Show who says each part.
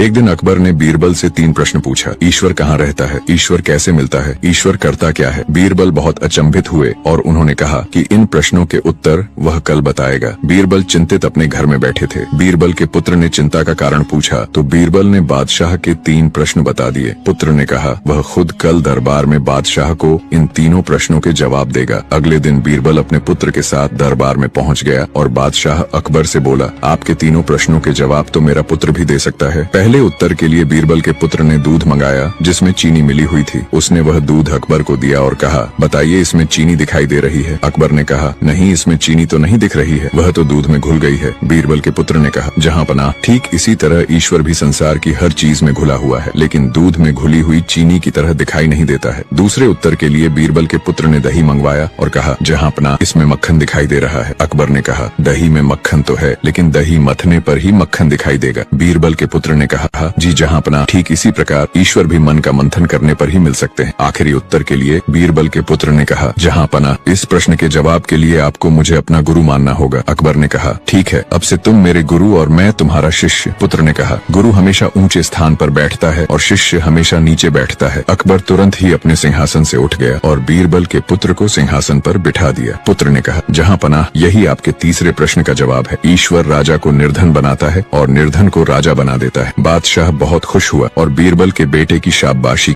Speaker 1: एक दिन अकबर ने बीरबल से 3 प्रश्न पूछा। ईश्वर कहाँ रहता है? ईश्वर कैसे मिलता है? ईश्वर करता क्या है? बीरबल बहुत अचंभित हुए और उन्होंने कहा कि इन प्रश्नों के उत्तर वह कल बताएगा। बीरबल चिंतित अपने घर में बैठे थे। बीरबल के पुत्र ने चिंता का कारण पूछा तो बीरबल ने बादशाह के 3 प्रश्न बता दिए। पुत्र ने कहा वह खुद कल दरबार में बादशाह को इन तीनों प्रश्नों के जवाब देगा। अगले दिन बीरबल अपने पुत्र के साथ दरबार में पहुंच गया और बादशाह अकबर से बोला, आपके तीनों प्रश्नों के जवाब तो मेरा पुत्र भी दे सकता है। पहले उत्तर के लिए बीरबल के पुत्र ने दूध मंगाया जिसमें चीनी मिली हुई थी। उसने वह दूध अकबर को दिया और कहा, बताइए इसमें चीनी दिखाई दे रही है? अकबर ने कहा, नहीं इसमें चीनी तो नहीं दिख रही है, वह तो दूध में घुल गई है। बीरबल के पुत्र ने कहा, जहाँ पनाह, ठीक इसी तरह ईश्वर भी संसार की हर चीज में घुला हुआ है, लेकिन दूध में घुली हुई चीनी की तरह दिखाई नहीं देता है। दूसरे उत्तर के लिए बीरबल के पुत्र ने दही मंगवाया और कहा, जहाँ पनाह, इसमें मक्खन दिखाई दे रहा है। अकबर ने कहा, दही में मक्खन तो है, लेकिन दही मथने पर ही मक्खन दिखाई देगा। बीरबल के पुत्र ने कहा, जी जहाँ पनाह, ठीक इसी प्रकार ईश्वर भी मन का मंथन करने पर ही मिल सकते हैं। आखिरी उत्तर के लिए बीरबल के पुत्र ने कहा, जहाँ पनाह, इस प्रश्न के जवाब के लिए आपको मुझे अपना गुरु मानना होगा। अकबर ने कहा, ठीक है, अब से तुम मेरे गुरु और मैं तुम्हारा शिष्य। पुत्र ने कहा, गुरु हमेशा ऊंचे स्थान पर बैठता है और शिष्य हमेशा नीचे बैठता है। अकबर तुरंत ही अपने सिंहासन से उठ गया और बीरबल के पुत्र को सिंहासन पर बिठा दिया। पुत्र ने कहा, जहाँ पनाह, यही आपके तीसरे प्रश्न का जवाब है। ईश्वर राजा को निर्धन बनाता है और निर्धन को राजा बना देता है। बादशाह बहुत खुश हुआ और बीरबल के बेटे की शाबाशी